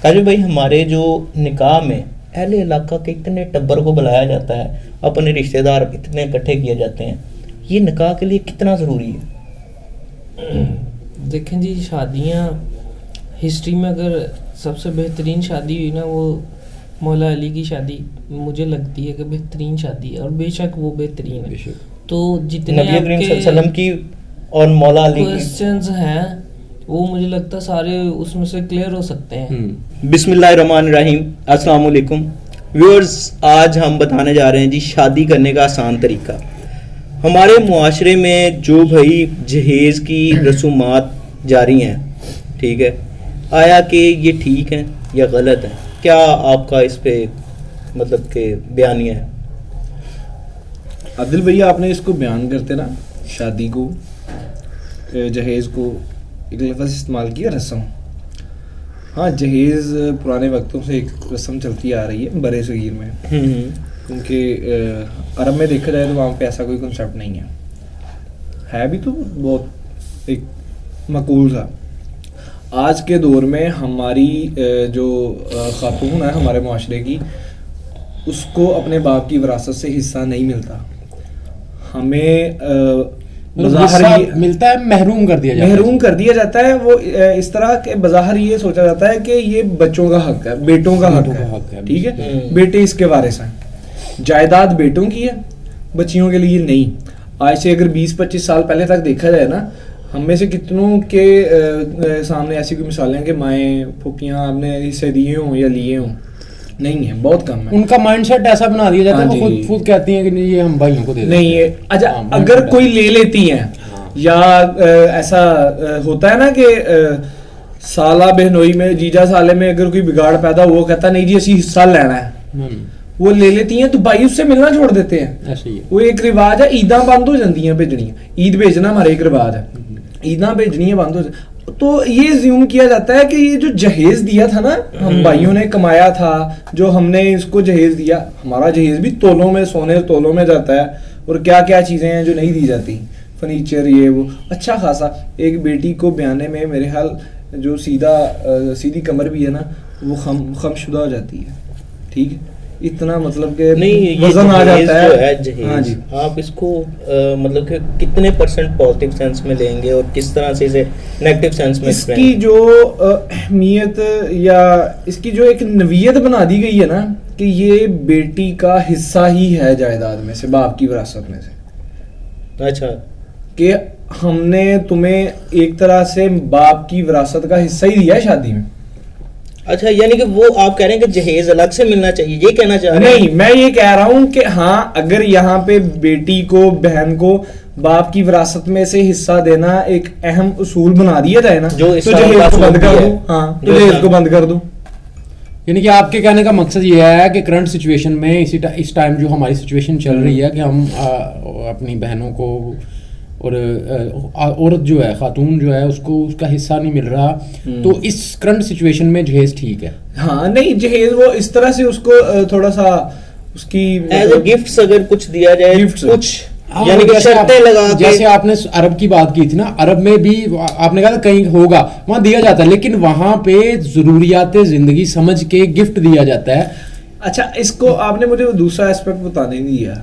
کاجل بھائی ہمارے جو نکاح میں اہل علاقہ کے اتنے ٹبر کو بلایا جاتا ہے, اپنے رشتہ دار اتنے اکٹھے کیے جاتے ہیں, یہ نکاح کے لیے کتنا ضروری ہے؟ دیکھیں جی, شادیاں ہسٹری میں اگر سب سے بہترین شادی ہوئی نا, وہ مولا علی کی شادی مجھے لگتی ہے کہ بہترین شادی ہے, اور بے شک وہ بہترین ہے. تو جتنے نبی کریم صلی اللہ علیہ وسلم کی اور مولا علی کی کوسچنز ہیں وہ مجھے لگتا ہے سارے اس میں سے کلیئر ہو سکتے ہیں. بسم اللہ الرحمن الرحیم. السلام علیکم ویورز, آج ہم بتانے جا رہے ہیں جی شادی کرنے کا آسان طریقہ. ہمارے معاشرے میں جو بھائی جہیز کی رسومات جاری ہیں, ٹھیک ہے, آیا کہ یہ ٹھیک ہیں یا غلط ہیں؟ کیا آپ کا اس پہ مطلب کہ بیانیہ ہے؟ عادل بھیا, آپ نے اس کو بیان کرتے نا, شادی کو, جہیز کو, ایک لفظ استعمال کیا رسم. ہاں, جہیز پرانے وقتوں سے ایک رسم چلتی آ رہی ہے برے صغیر میں, کیونکہ عرب میں دیکھا جائے تو وہاں پہ ایسا کوئی کنسیپٹ نہیں ہے بھی تو بہت ایک معقول تھا. آج کے دور میں ہماری جو خاتون ہے ہمارے معاشرے کی, اس کو اپنے باپ کی وراثت سے حصہ نہیں ملتا. ہمیں بظاہر ملتا ہے, محروم کر دیا جاتا ہے. وہ اس طرح کے بظاہر یہ سوچا جاتا ہے کہ یہ بچوں کا حق ہے, بیٹوں کا حق ہے, ٹھیک ہے, بیٹے اس کے وارث ہیں, جائیداد بیٹوں کی ہے, بچیوں کے لیے نہیں. آج سے اگر 20-25 سال پہلے تک دیکھا جائے نا, ہم میں سے کتنوں کے سامنے ایسی کوئی مثالیں ہیں کہ مائیں پھوپھیاں آپ نے حصے دیے ہوں یا لیے ہوں, نہیں ہے, بہت کم ہے. ان کا مائنڈ سیٹ ایسا بنا دیا جاتا ہے, وہ خود کہتی ہیں کہ یہ ہم بھائیوں کو دے دیں. نہیں ہے. اچھا, اگر کوئی لے لیتی ہیں یا ایسا ہوتا ہے نا کہ سالہ بہنوئی میں, جیجا سالے میں اگر کوئی بگاڑ پیدا ہوا, کہتا نہیں جی اسی حصہ لینا ہے, وہ لے لیتی ہیں تو بھائی اس سے ملنا چھوڑ دیتے ہیں. وہ ایک رواج ہے, عیداں بند ہو جاتی ہیں بھیجنیاں, عید بھیجنا ہمارا ایک رواج ہے, عیداں بھیجنی بند ہو جاتی. تو یہ زیوم کیا جاتا ہے کہ یہ جو جہیز دیا تھا نا, ہم بھائیوں نے کمایا تھا, جو ہم نے اس کو جہیز دیا, ہمارا جہیز بھی تولوں میں, سونے تولوں میں جاتا ہے, اور کیا کیا چیزیں ہیں جو نہیں دی جاتی, فرنیچر, یہ وہ, اچھا خاصا. ایک بیٹی کو بیانے میں میرے خیال جو سیدھی کمر بھی ہے نا, وہ خم شدہ ہو جاتی ہے, ٹھیک ہے, اتنا مطلب کہ وزن آ جاتا ہے. ہاں جی, آپ اس کو مطلب کہ کتنے % پازیٹیو سینس میں لیں گے اور کس طرح سے اسے نیگیٹو سینس میں؟ اس کی جو اہمیت یا اس کی جو ایک نوعیت بنا دی گئی ہے نا, کہ یہ بیٹی کا حصہ ہی ہے جائیداد میں سے, باپ کی وراثت میں سے. اچھا, کہ ہم نے تمہیں ایک طرح سے باپ کی وراثت کا حصہ ہی دیا ہے شادی میں. اچھا, یعنی کہ وہ آپ کہہ رہے ہیں کہ جہیز الگ سے ملنا چاہیے, یہ کہنا چاہ رہے ہیں؟ نہیں, میں یہ کہہ رہا ہوں کہ ہاں, اگر یہاں پہ بیٹی کو, بہن کو باپ کی وراثت میں سے حصہ دینا ایک اہم اصول بنا دیا جائے نا, جو جہیز کو بند کر دو. ہاں, جہیز کو بند کر دو. یعنی کہ آپ کے کہنے کا مقصد یہ ہے کہ کرنٹ سچویشن میں اس ٹائم جو ہماری سچویشن چل رہی ہے کہ ہم اپنی بہنوں کو, اور عورت جو ہے, خاتون جو ہے, اس کو اس کا حصہ نہیں مل رہا, تو اس کرنٹ سچویشن میں جہیز ٹھیک ہے؟ ہاں, نہیں, جہیز وہ اس طرح سے اس کو تھوڑا سا اس کی ایز اے گفٹس اگر کچھ دیا جائے, کچھ یعنی کہ شرطیں لگا کے, جیسے آپ نے عرب کی بات کی تھی نا, عرب میں بھی آپ نے کہا کہیں ہوگا وہاں دیا جاتا ہے, لیکن وہاں پہ ضروریات زندگی سمجھ کے گفٹ دیا جاتا ہے. اچھا, اس کو آپ نے مجھے دوسرا اسپیکٹ بتانے نہیں دیا.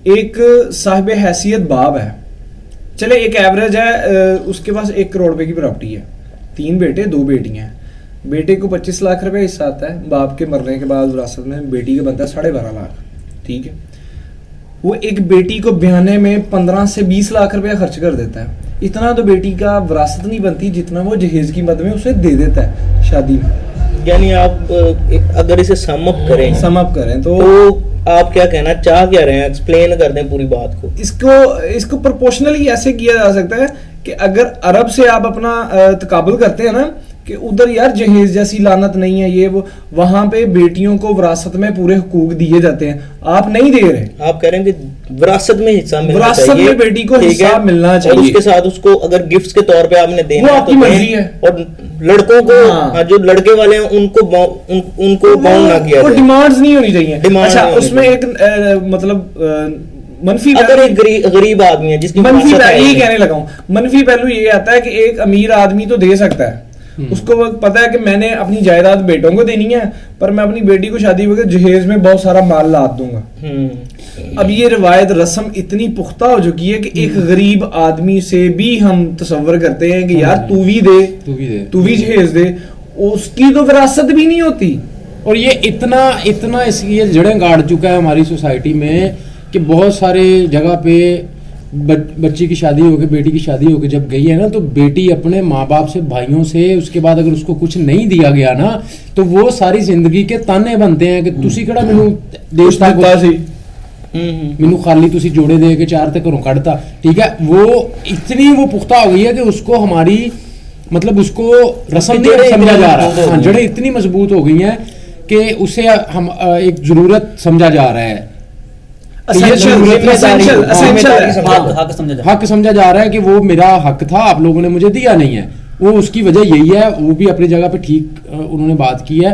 ایک صاحب حیثیت باب ہے, چلے ایک ایوریج ہے, اس کے پاس 1 کروڑ روپے کی پراپرٹی ہے, 3 بیٹے 2 بیٹیاں ہیں, بیٹے کو 25 لاکھ روپے حصہ آتا ہے, باپ کے مرنے کے بعد وراثت میں بیٹی کا بنتا ہے 12.5 لاکھ, ٹھیک ہے. وہ ایک بیٹی کو بیانے میں 15 سے 20 لاکھ روپے خرچ کر دیتا ہے. اتنا تو بیٹی کا وراثت نہیں بنتی جتنا وہ جہیز کی مد میں اسے دے دیتا ہے شادی میں. یعنی آپ اگر اسے سم اپ کریں تو آپ کیا کہنا چاہ کیا رہے ہیں, ایکسپلین کر دیں پوری بات کو. اس کو پرپورشنلی ایسے کیا جا سکتا ہے کہ اگر عرب سے آپ اپنا تقابل کرتے ہیں نا, کہ ادھر یار جہیز جیسی لعنت نہیں ہے, یہ وہ, وہاں پہ بیٹیوں کو وراثت میں پورے حقوق دیے جاتے ہیں, آپ نہیں دے رہے. آپ کہہ رہے ہیں کہ وراثت میں حصہ ملنا چاہیے, وراثت میں بیٹی کو حصہ ملنا چاہیے, اور اس کے ساتھ اس کو اگر گفٹس کے طور پہ آپ نے دینا وہ آپ کی مرضی ہے. اور لڑکوں کو, جو لڑکے والے ہیں ان کو باؤنڈ نہ کیا جائے, ڈیمانڈز نہیں ہونی چاہیے. اچھا, اس میں ایک مطلب منفی, اگر ایک غریب آدمی ہے جس کی منفی, یہ کہنے لگا ہوں, منفی پہلو یہ آتا ہے کہ ایک امیر آدمی تو دے سکتا ہے, اس کو پتا ہے کہ میں نے اپنی جائیداد بیٹوں کو دینی ہے, پر میں اپنی بیٹی کو شادی وقت جہیز میں بہت سارا مال لاد دوں گا. اب یہ روایت رسم اتنی پختہ ہو چکی ہے کہ ایک غریب آدمی سے بھی ہم تصور کرتے ہیں کہ یار تو بھی جہیز دے, اس کی تو وراثت بھی نہیں ہوتی. اور یہ اتنا اس کی جڑیں گاڑ چکا ہے ہماری سوسائٹی میں کہ بہت سارے جگہ پہ بچی کی شادی ہو کے, بیٹی کی شادی ہو کے جب گئی ہے نا, تو بیٹی اپنے ماں باپ سے, بھائیوں سے, اس کے بعد اگر اس کو کچھ نہیں دیا گیا نا تو وہ ساری زندگی کے تانے بنتے ہیں کہ تسی کہڑا مینوں دیتا سی, مینوں خالی تسی جوڑے دے کے 4 تے گھروں کڈتا. ٹھیک ہے, وہ اتنی وہ پختہ ہو گئی ہے کہ اس کو ہماری مطلب اس کو رسم نہیں سمجھا جا رہا. ہاں, جڑیں اتنی مضبوط ہو گئی ہیں کہ اسے ہم ایک ضرورت سمجھا جا رہا ہے, حق سمجھا جا رہا ہے کہ وہ میرا حق تھا, آپ لوگوں نے مجھے دیا نہیں ہے. وہ اس کی وجہ یہی ہے, وہ بھی اپنی جگہ پہ ٹھیک انہوں نے بات کی ہے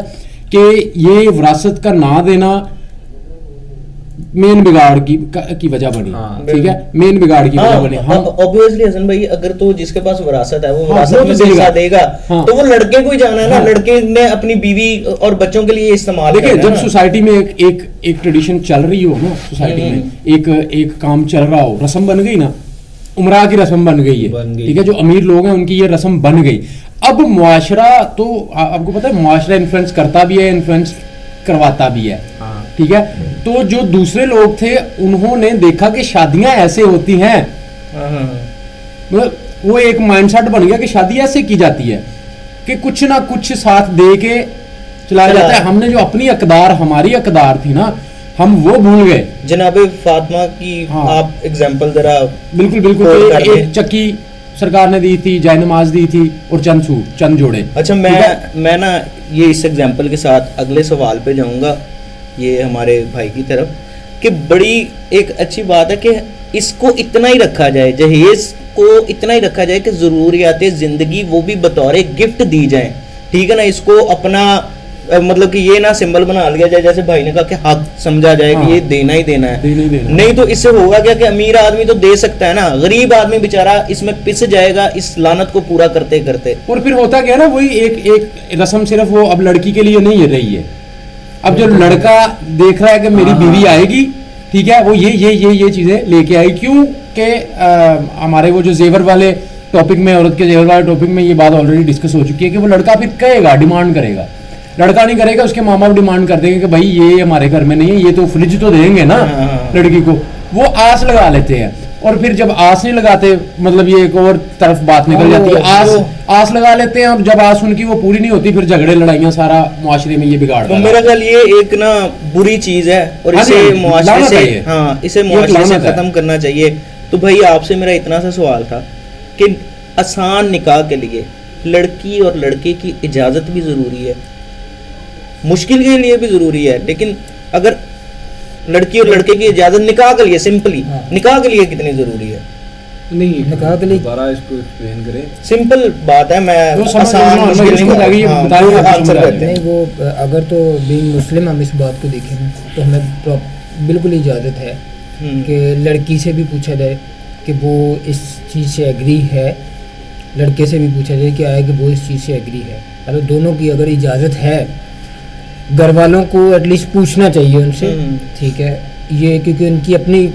کہ یہ وراثت کا نہ دینا مین بگاڑ کی وجہ بنی. ٹھیک ہے, مین بگاڑ کی وجہ بنی. obviously حسن بھائی, اگر تو جس کے پاس وراثت ہے وہ وراثت میں سے حصہ دے گا تو وہ لڑکے کو ہی جانا ہے نا, لڑکے نے اپنی بیوی اور بچوں کے لیے استعمال کرنا ہے. دیکھیں, جب سوسائٹی میں ایک ٹریڈیشن چل رہی ہو نا, سوسائٹی میں ایک کام چل رہا ہو, رسم بن گئی نا, عمرہ کی رسم بن گئی ہے. ٹھیک ہے, جو امیر لوگ ہیں ان کی یہ رسم بن گئی. اب معاشرہ تو آپ کو پتا ہے معاشرہ انفلوئنس کرتا بھی ہے, انفلوئنس کرواتا بھی ہے. ٹھیک ہے, تو جو دوسرے لوگ تھے انہوں نے دیکھا کہ شادیاں ایسے ہوتی ہیں, وہ ایک مائنڈ سیٹ بن گیا کہ شادی ایسے کی جاتی ہے کہ کچھ نہ کچھ ساتھ دے کے چلایا جاتا ہے. ہم نے جو اپنی اقدار, ہماری اقدار تھی نا, ہم وہ بھول گئے. جناب فاطمہ کی آپ ایگزامپل ذرا. بالکل ایک چکی سرکار نے دی تھی, جائے نماز دی تھی اور چند جوڑے. اچھا, میں نا یہ اس ایگزامپل کے ساتھ اگلے سوال پہ جاؤں گا, یہ ہمارے بھائی کی طرف, کہ بڑی ایک اچھی بات ہے کہ اس کو اتنا ہی رکھا جائے, جہیز کو اتنا ہی رکھا جائے کہ ضروریات زندگی وہ بھی بطور گفٹ دی جائیں. ٹھیک ہے نا, اس کو اپنا مطلب کہ یہ نہ سمبل بنا لیا جائے, جیسے بھائی نے کہا کہ حق سمجھا جائے کہ یہ دینا ہی دینا ہے. نہیں تو اس سے ہوگا کیا کہ امیر آدمی تو دے سکتا ہے نا, غریب آدمی بیچارہ اس میں پس جائے گا اس لعنت کو پورا کرتے کرتے. اور پھر ہوتا کیا نا, وہی ایک رسم صرف وہ اب لڑکی کے لیے نہیں رہی ہے. اب جو لڑکا دیکھ رہا ہے کہ میری بیوی آئے گی, ٹھیک ہے, وہ یہ چیزیں لے کے آئی. کیوں کہ ہمارے وہ جو زیور والے ٹاپک میں, عورت کے زیور والے ٹاپک میں یہ بات آلریڈی ڈسکس ہو چکی ہے کہ وہ لڑکا پھر کہے گا, ڈیمانڈ کرے گا. لڑکا نہیں کرے گا, اس کے ماں باپ ڈیمانڈ کر دیں گے کہ بھائی یہ ہمارے گھر میں نہیں ہے, یہ تو فریج تو دیں گے نا لڑکی کو. وہ آس لگا لیتے ہیں, اور پھر جب آس نہیں لگاتے, مطلب یہ ایک اور طرف بات نکل جاتی ہے. آس لگا لیتے ہیں, اور جب آس ان کی وہ پوری نہیں ہوتی, پھر جھگڑے لڑائیاں سارا معاشرے میں یہ بگاڑ. تو میرا خیال یہ ایک نا بری چیز ہے, اور اسے معاشرے سے ختم کرنا چاہیے. تو بھائی آپ سے میرا اتنا سا سوال تھا کہ آسان نکاح کے لیے لڑکی اور لڑکے کی اجازت بھی ضروری ہے, مشکل کے لیے بھی ضروری ہے, لیکن اگر لڑکی اور لڑکے کی اجازت نکاح کے لیے, سمپلی نکاح کے لیے کتنی ضروری ہے؟ نہیں, نکاح کے لیے دوبارہ اس کو ایکسپلین کریں. سمپل بات ہے, میں آسان نہیں, وہ اگر تو بینگ مسلم ہم اس بات کو دیکھیں تو ہمیں بالکل اجازت ہے کہ لڑکی سے بھی پوچھا جائے کہ وہ اس چیز سے ایگری ہے, لڑکے سے بھی پوچھا جائے کہ آئے کہ وہ اس چیز سے ایگری ہے. اگر دونوں کی اگر اجازت ہے, گھر والوں کو ایٹ لیسٹ پوچھنا چاہیے ان سے. ٹھیک ہے, یہ کیونکہ ان کی اپنی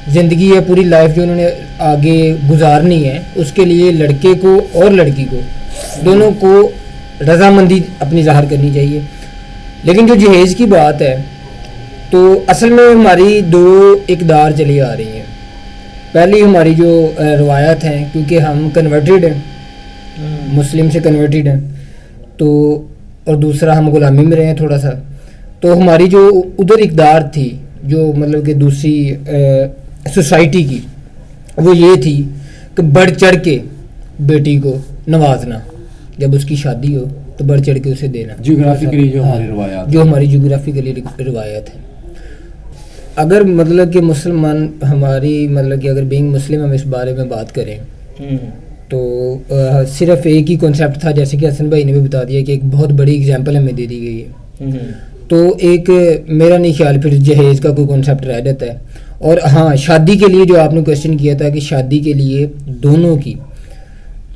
زندگی ہے, پوری لائف جو انہوں نے آگے گزارنی ہے, اس کے لیے لڑکے کو اور لڑکی کو دونوں کو رضامندی اپنی ظاہر کرنی چاہیے. لیکن جو جہیز کی بات ہے تو اصل میں ہماری 2 اقدار چلی آ رہی ہیں. پہلی ہماری جو روایات ہیں, کیونکہ ہم کنورٹیڈ ہیں, مسلم سے کنورٹیڈ ہیں, تو اور دوسرا ہم غلامی میں رہے ہیں تھوڑا سا, تو ہماری جو ادھر اقدار تھی, جو مطلب کہ دوسری سوسائٹی کی, وہ یہ تھی کہ بڑھ چڑھ کے بیٹی کو نوازنا, جب اس کی شادی ہو تو بڑھ چڑھ کے اسے دینا. جیوگرافیکلی جو ہماری روایات, جو ہماری جیوگرافیکلی روایت ہے. اگر مطلب کہ مسلمان ہماری مطلب کہ اگر بینگ مسلم ہم اس بارے میں بات کریں تو صرف ایک ہی کنسیپٹ تھا, جیسے کہ حسن بھائی نے بھی بتا دیا کہ ایک بہت بڑی اگزامپل ہمیں دے دی گئی ہے. تو ایک میرا نہیں خیال پھر جہیز کا کوئی کنسیپٹ رہ جاتا ہے. اور ہاں, شادی کے لیے جو آپ نے کویشچن کیا تھا کہ شادی کے لیے دونوں کی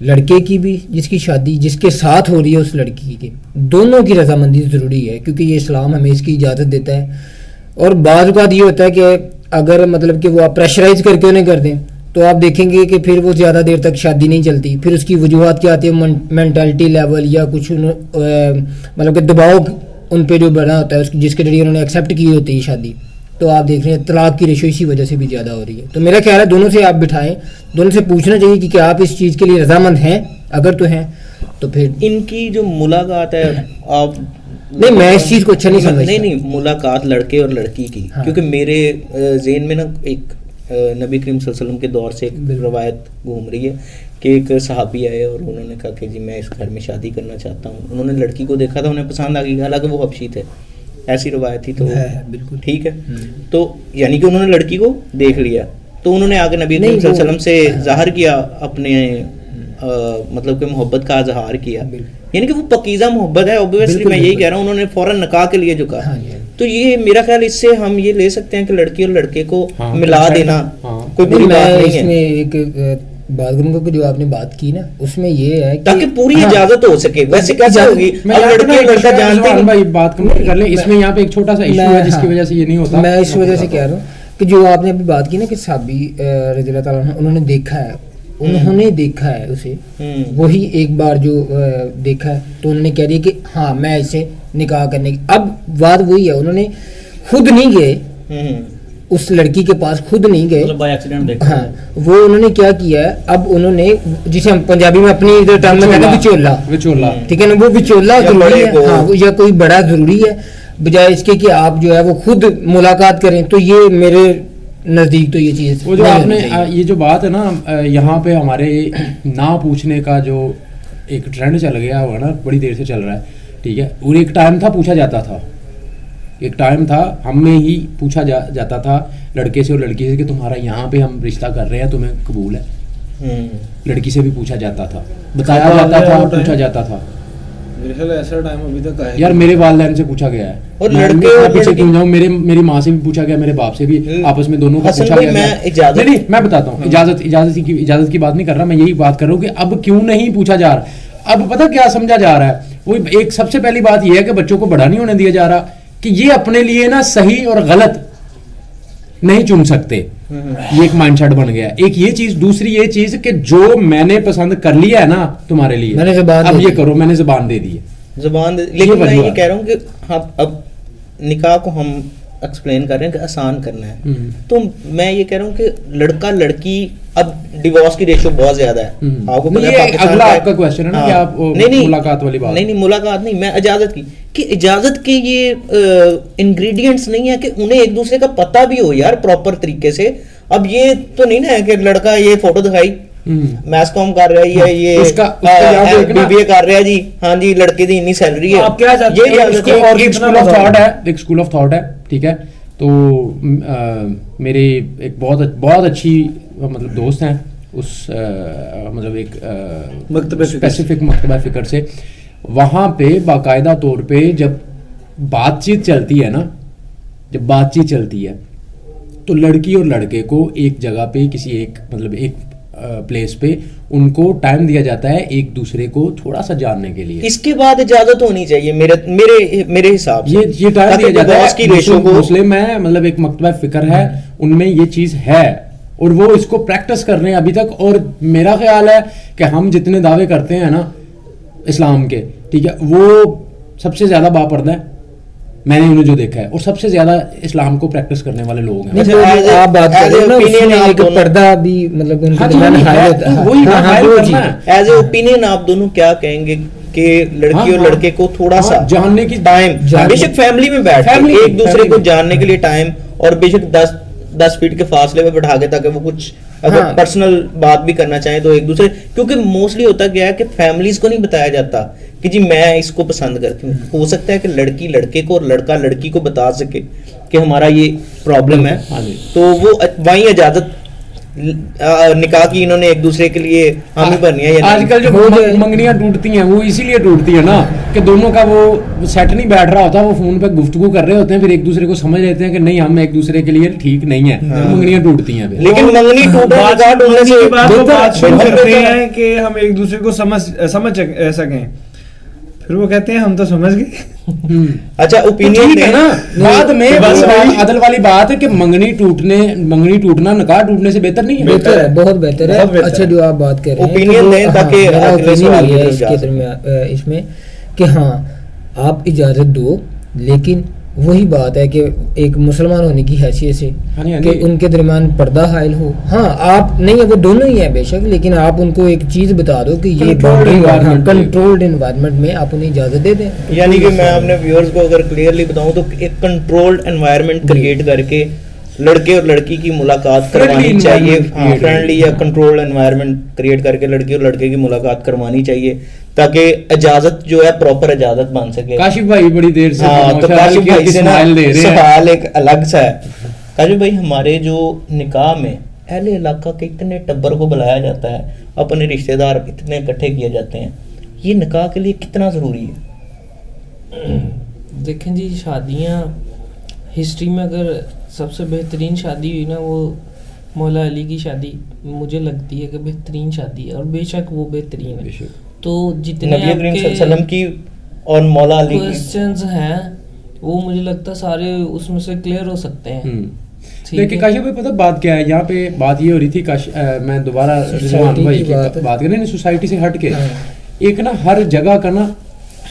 لڑکے کی بھی جس کی شادی جس کے ساتھ ہو رہی ہے اس لڑکی کی، دونوں کی رضامندی ضروری ہے، کیونکہ یہ اسلام ہمیں اس کی اجازت دیتا ہے. اور بعض اوقات یہ ہوتا ہے کہ اگر مطلب کہ وہ آپ پریشرائز کر کے انہیں کر دیں تو آپ دیکھیں گے کہ پھر وہ زیادہ دیر تک شادی نہیں چلتی. پھر اس کی وجوہات کیا آتی ہے، مینٹلٹی لیول یا کچھ مطلب کہ دباؤ ان پہ جو بنا ہوتا ہے جس کے ذریعے انہوں نے ایکسیپٹ کی ہوتی ہے شادی. تو آپ دیکھ رہے ہیں طلاق کی ریشو اسی وجہ سے بھی زیادہ ہو رہی ہے. تو میرا خیال ہے دونوں سے آپ بٹھائیں، دونوں سے پوچھنا چاہیے کہ کیا آپ اس چیز کے لیے رضامند ہیں. اگر تو ہیں تو پھر ان کی جو ملاقات ہے آپ نہیں، میں اس چیز کو اچھا نہیں سمجھتا. نہیں ملاقات لڑکے اور لڑکی کی، کیونکہ میرے ذہن میں نا ایک نبی کریم صلی اللہ علیہ وسلم کے دور سے ایک روایت گھوم رہی ہے کہ ایک صحابی آئے اور انہوں نے کہا کہ جی میں اس گھر میں شادی کرنا چاہتا ہوں. انہوں نے لڑکی کو دیکھا تھا، انہیں پسند آ گئی، حالانکہ وہ حبشی تھے، ایسی روایت تھی. تو بالکل ٹھیک ہے، تو یعنی کہ انہوں نے لڑکی کو دیکھ لیا تو انہوں نے آگے نبی کریم صلی اللہ علیہ وسلم سے ظاہر کیا اپنے مطلب کہ محبت کا اظہار کیا، یعنی کہ وہ پاکیزہ محبت ہے. اوبویسلی میں یہی کہہ رہا ہوں، انہوں نے فوراً نکاح کے لیے جھکا. تو یہ میرا خیال اس سے ہم یہ لے سکتے ہیں کہ لڑکی اور لڑکے کو ملا دینا کوئی بری بات نہیں ہے. اس میں ایک بات کروں گا کہ جو آپ نے بات کی نا اس میں یہ ہے تاکہ پوری اجازت ہو سکے. ویسے کیسے ہوگی لڑکی اور لڑکا جانتے ہیں بھائی بات کمپلیٹ کر لیں. اس میں یہاں پہ ایک چھوٹا سا ایشو ہے جس کی وجہ سے یہ نہیں ہوتا. میں اس وجہ سے کہہ رہا ہوں کہ جو آپ نے ابھی بات کی نا کہ صحابی رضی اللہ تعالیٰ عنہ انہوں نے دیکھا ہے اسے، وہی ایک بار جو دیکھا ہے تو انہوں نے کہہ دیا کہ ہاں میں اسے نکاح کرنے کی. اب بات وہی ہے، انہوں نے خود نہیں گئے اس لڑکی کے پاس، خود نہیں گئے، ہاں وہ انہوں نے کیا کیا ہے، اب انہوں نے جسے ہم پنجابی میں اپنی ادھر ٹرم میں کہتے ہیں وچولا، ٹھیک ہے نا، وہ وچولا ضروری ہے، ہاں یا کوئی بڑا ضروری ہے، بجائے اس کے کہ آپ جو ہے وہ خود ملاقات کریں. تو یہ میرے نزدیک تو یہ چیز وہ جو آپ نے یہ جو بات ہے نا یہاں پہ ہمارے نہ پوچھنے کا جو ایک ٹرینڈ چل گیا ہوا نا، بڑی دیر سے چل رہا ہے، ٹھیک ہے. اور ایک ٹائم تھا پوچھا جاتا تھا، ایک ٹائم تھا ہم میں ہی پوچھا جاتا تھا لڑکے سے اور لڑکی سے کہ تمہارا یہاں پہ ہم رشتہ کر رہے ہیں، تمہیں قبول ہے. لڑکی سے بھی پوچھا جاتا تھا، بتایا جاتا تھا اور پوچھا جاتا تھا. میرے خیال ایسا ٹائم ابھی تک آیا یار میرے والدین سے پوچھا گیا ہے، اور لڑکے پیچھے کیوں جاؤں، میری ماں سے بھی پوچھا گیا، میرے باپ سے بھی، آپس میں دونوں کو پوچھا گیا. نہیں میں بتاتا ہوں، اجازت کی بات نہیں کر رہا، میں یہی بات کر رہا ہوں کہ اب کیوں نہیں پوچھا جا رہا. اب پتہ کیا سمجھا جا رہا ہے، وہ ایک سب سے پہلی بات یہ ہے کہ بچوں کو بڑا نہیں ہونے دیا جا رہا، کہ یہ اپنے لیے نا صحیح اور غلط نہیں چن سکتے. یہ ایک مائنڈ سیٹ بن گیا. ایک یہ چیز، دوسری یہ چیز کہ جو میں نے پسند کر لیا ہے نا تمہارے لیے، اب یہ کرو، میں نے زبان دے دی ہے. لیکن میں یہ کہہ رہا ہوں کہ اب نکاح کو ہم ایکسپلین کر رہے ہیں کہ آسان کرنا ہے. تو میں یہ کہہ رہا ہوں کہ لڑکا لڑکی اب ڈیورس کی ریشو بہت زیادہ ہے. آپ کو اگلا آپ کا کوشچن ہے نا کہ آپ ملاقات والی بات. نہیں ملاقات نہیں، میں اجازت کی کہ اجازت کے یہ انگریڈینٹس نہیں ہے کہ انہیں ایک دوسرے کا پتہ بھی ہو یار پراپر طریقے سے. اب یہ تو نہیں نا ہے کہ لڑکا یہ فوٹو دکھائی میس کام کر رہا ہے، یہ بی بی اے کر رہا ہے، جی ہاں جی لڑکے دی اتنی سیلری ہے. ایک اسکول آف تھاٹ ہے، ٹھیک ہے. تو میرے ایک بہت اچھی مطلب دوست ہیں اس مطلب ایک اسپیسیفک مکتبہ فکر سے، وہاں پہ باقاعدہ طور پہ جب بات چیت چلتی ہے تو لڑکی اور لڑکے کو ایک جگہ پہ کسی ایک مطلب ایک پلیس پہ ان کو ٹائم دیا جاتا ہے ایک دوسرے کو تھوڑا سا جاننے کے لیے. اس کے بعد اجازت ہونی چاہیے میرے حساب سے. یہ ٹائم دیا جاتا ہے. مسلم ہے مطلب ایک مکتبہ فکر ہے، ان میں یہ چیز ہے اور وہ اس کو پریکٹس کر رہے ہیں ابھی تک. اور میرا خیال ہے کہ ہم جتنے دعوے کرتے ہیں نا اسلام کے، ٹھیک ہے، وہ سب سے زیادہ باپردہ ہے میں نے انہیں جو دیکھا ہے، اور سب سے زیادہ اسلام کو پریکٹس کرنے والے لوگ ہیں. آپ بات کر رہے ہیں نا ایک پردہ بھی مطلب ایز اے اوپینین آپ دونوں کیا کہیں گے کہ لڑکی اور لڑکے کو تھوڑا سا جاننے کی ٹائم، بے شک فیملی میں بیٹھ کے ایک دوسرے کو جاننے کے لیے ٹائم، اور بے شک 10 فیٹ کے فاصلے پہ بٹھا کے تاکہ وہ کچھ اگر پرسنل بات بھی کرنا چاہیں تو ایک دوسرے، کیونکہ موسٹلی ہوتا کیا ہے کہ فیملیز کو نہیں بتایا جاتا کہ جی میں اس کو پسند کرتی ہوں. ہو سکتا ہے کہ لڑکی لڑکے کو اور لڑکا لڑکی کو بتا سکے کہ ہمارا یہ پرابلم ہے، تو وہ وہیں اجازت نکاح کی انہوں نے ایک دوسرے کے لیے حامی بننی ہے. آج کل جو منگنیاں ٹوٹتی ہیں وہ اسی لیے ٹوٹتی ہیں نا کہ دونوں کا وہ سیٹ نہیں بیٹھ رہا ہوتا, وہ فون پہ گفتگو کر رہے ہوتے ہیں, پھر ایک دوسرے کو سمجھ لیتے ہیں کہ نہیں ہم ایک دوسرے کے لیے ٹھیک نہیں ہے, منگنیاں ٹوٹتی ہیں. لیکن منگنی ٹوٹنے سے بات شروع کرتے ہیں کہ ہم ایک دوسرے کو سمجھ سکیں, پھر وہ کہتے ہیں ہم تو سمجھ گئے. اچھا اوپینین ہے نا, بعد میں عدل والی بات ہے کہ منگنی ٹوٹنا نکاح ٹوٹنے سے بہتر نہیں ہے. بہتر ہے, بہت بہتر ہے. اچھا جو آپ بات کر رہے ہیں اوپینین دیں تاکہ اگلے سوال اس میں کہ ہاں آپ اجازت دو, لیکن وہی بات ہے کہ ایک مسلمان ہونے کی حیثیت سے کہ ان کے درمیان پردہ حائل ہو. ہاں آپ نہیں ہے, وہ دونوں ہی ہیں بے شک, لیکن آپ ان کو ایک چیز بتا دو کہ یہ کنٹرولڈ انوائرمنٹ میں آپ انہیں اجازت دے دیں. یعنی کہ میں اپنے ویورز کو اگر کلیئرلی بتاؤں تو ایک کنٹرولڈ انوائرمنٹ کریٹ کر کے لڑکے اور لڑکی کی ملاقات کروانی چاہیے, فرینڈلی یا کنٹرولڈ انوائرمنٹ کریٹ کر کے لڑکی اور لڑکے کی ملاقات کروانی چاہیے تاکہ اجازت جو ہے پراپر اجازت بن سکے. کاشف بھائی بڑی دیر سے تو کاشف بھائی سے سوال ایک الگ سا ہے. کاشف بھائی ہمارے جو نکاح میں اہل علاقہ کے اتنے ٹبر کو بلایا جاتا ہے, اپنے رشتہ دار اتنے اکٹھے کیے جاتے ہیں, یہ نکاح کے لیے کتنا ضروری ہے؟ دیکھیں جی, شادیاں ہسٹری میں اگر سب سے بہترین شادی ہوئی نا وہ مولا علی کی شادی مجھے لگتی ہے کہ بہترین شادی ہے, اور بے شک وہ بہترین ہے. تو جتنے نبی کریم صلی اللہ علیہ وسلم کی اور مولا علی کی کوسچنز ہیں وہ مجھے لگتا ہے سارے اس میں سے کلیئر ہو سکتے ہیں. دیکھیں کاشف بھائی پتہ بات کیا ہے یہاں پہ, بات یہ ہو رہی تھی میں دوبارہ رضوان بھائی کی بات کریں, سوسائٹی سے ہٹ کے ایک نا ہر جگہ کا نا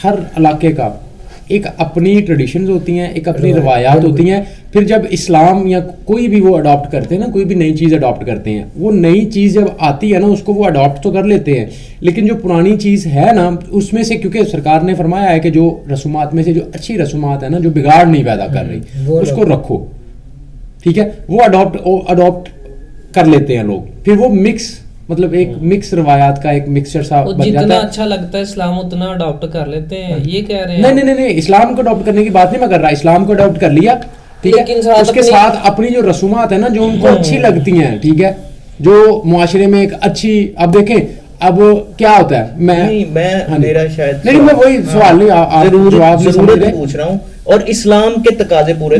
ہر علاقے کا ایک اپنی ٹریڈیشنز ہوتی ہیں, ایک اپنی روایات ہوتی ہیں. پھر جب اسلام یا کوئی بھی وہ اڈاپٹ کرتے ہیں نا, کوئی بھی نئی چیز اڈاپٹ کرتے ہیں, وہ نئی چیز جب آتی ہے نا اس کو وہ اڈاپٹ تو کر لیتے ہیں, لیکن جو پرانی چیز ہے نا اس میں سے, کیونکہ سرکار نے فرمایا ہے کہ جو رسومات میں سے جو اچھی رسومات ہیں نا جو بگاڑ نہیں پیدا کر رہی اس کو رکھو, ٹھیک ہے, وہ اڈاپٹ کر لیتے ہیں لوگ. پھر وہ مکس مطلب ایک مکس روایات کا ایک مکسچر سا بن جاتا ہے. جتنا اچھا لگتا ہے اسلام اتنا اڈاپٹ کر لیتے ہیں, یہ کہہ رہے ہیں. نہیں اسلام کو اڈاپٹ کرنے کی بات نہیں میں کر رہا, اسلام کو اڈاپٹ کر لیا, ٹھیک ہے, اس کے ساتھ اپنی جو رسومات ہیں نا جو ان کو اچھی لگتی ہیں, ٹھیک ہے, جو معاشرے میں ایک اچھی, اب دیکھیں اب کیا ہوتا ہے, میرا شاید نہیں میں وہی سوال نہیں جواب ضرورت پوچھ رہا ہوں, اور اسلام کے تقاضے پورے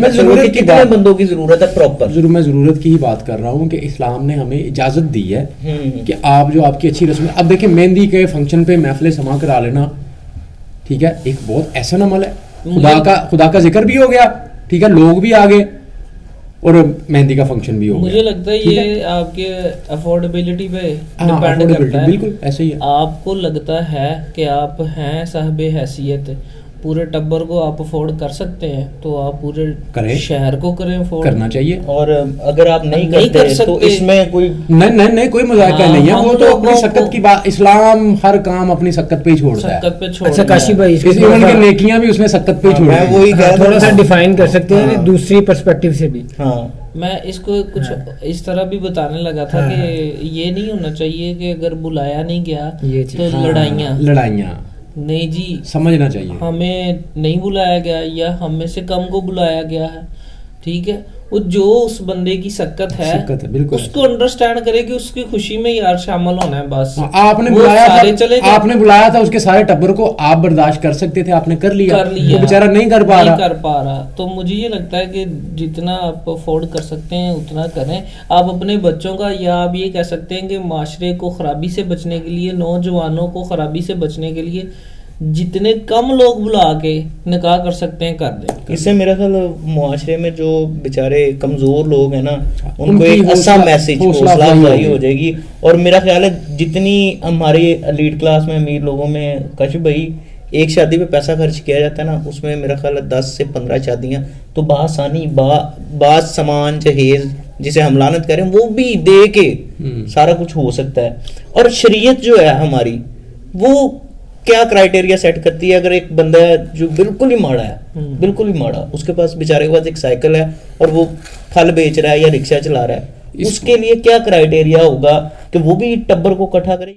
کتنے بندوں کی ضرورت ہے پراپر. میں ضرورت کی ہی بات کر رہا ہوں کہ اسلام نے ہمیں اجازت دی ہے کہ آپ جو آپ کی اچھی رسم, اب دیکھیں مہندی کے فنکشن پہ محفل سما کرا لینا, ٹھیک ہے, ایک بہت احسن عمل ہے, خدا کا ذکر بھی ہو گیا, ٹھیک ہے, لوگ بھی آگے اور مہندی کا فنکشن بھی ہو گیا. مجھے لگتا ہے یہ آپ کے افورڈیبلٹی پہ ڈیپینڈ کرتا ہے. بالکل ایسے ہی ہے. آپ کو لگتا ہے کہ آپ ہیں صاحب حیثیت, پورے ٹبر کو آپ افورڈ کر سکتے ہیں تو آپ پورے شہر کو کریں, افورڈ کرنا چاہیے. اور اگر آپ نہیں کرتے تو اس میں کوئی نہیں کوئی مذاکرہ نہیں ہے, وہ تو اپنی سکت کی بات, اسلام ہر کام اپنی سکت پہ ہی چھوڑتا ہے. اچھا کاشف بھائی نیکیاں بھی اس نے سکت پہ ہی چھوڑ, وہی تھوڑا سا ڈیفائن کر سکتے ہیں دوسری پرسپیکٹیو سے بھی. میں اس کو کچھ اس طرح بھی بتانے لگا تھا کہ یہ نہیں ہونا چاہیے کہ اگر بلایا نہیں گیا تو لڑائیاں نہیں جی, سمجھنا چاہیے ہمیں نہیں بلایا گیا یا ہم میں سے کم کو بلایا گیا ہے, ٹھیک ہے, وہ جو اس بندے کی سکت ہے اس کو انڈرسٹینڈ کرے کہ اس کی خوشی میں یار شامل ہونا ہے بس. آپ نے بلایا تھا اس کے سارے ٹبر کو, آپ برداشت کر سکتے تھے, آپ نے کر لیا, وہ بیچارہ نہیں کر پا رہا. تو مجھے یہ لگتا ہے کہ جتنا آپ افورڈ کر سکتے ہیں اتنا کریں. آپ اپنے بچوں کا, یا آپ یہ کہہ سکتے ہیں کہ معاشرے کو خرابی سے بچنے کے لیے, نوجوانوں کو خرابی سے بچنے کے لیے جتنے کم لوگ بلا کے نکاح کر سکتے ہیں کر دیں. اس سے میرا خیال معاشرے میں جو بیچارے کمزور لوگ ہیں نا ان کو ایک اچھا میسج, حوصلہ افزائی ہو جائے گی. اور میرا خیال ہے جتنی ہماری ایلیٹ کلاس میں امیر لوگوں میں کاشف بھائی ایک شادی پہ پیسہ خرچ کیا جاتا ہے نا, اس میں میرا خیال ہے 10 سے 15 شادیاں تو بآسانی بعض سامان جہیز جسے ہم لعنت کریں وہ بھی دے کے سارا کچھ ہو سکتا ہے. اور شریعت جو ہے ہماری وہ کیا کرائٹیریا سیٹ کرتی ہے, اگر ایک بندہ ہے جو بالکل ہی ماڑا ہے, بالکل ہی ماڑا, اس کے پاس بیچارے کے پاس ایک سائیکل ہے اور وہ پھل بیچ رہا ہے یا رکشہ چلا رہا ہے, اس کے لیے کیا کرائٹیریا ہوگا کہ وہ بھی ٹبر کو اکٹھا کرے.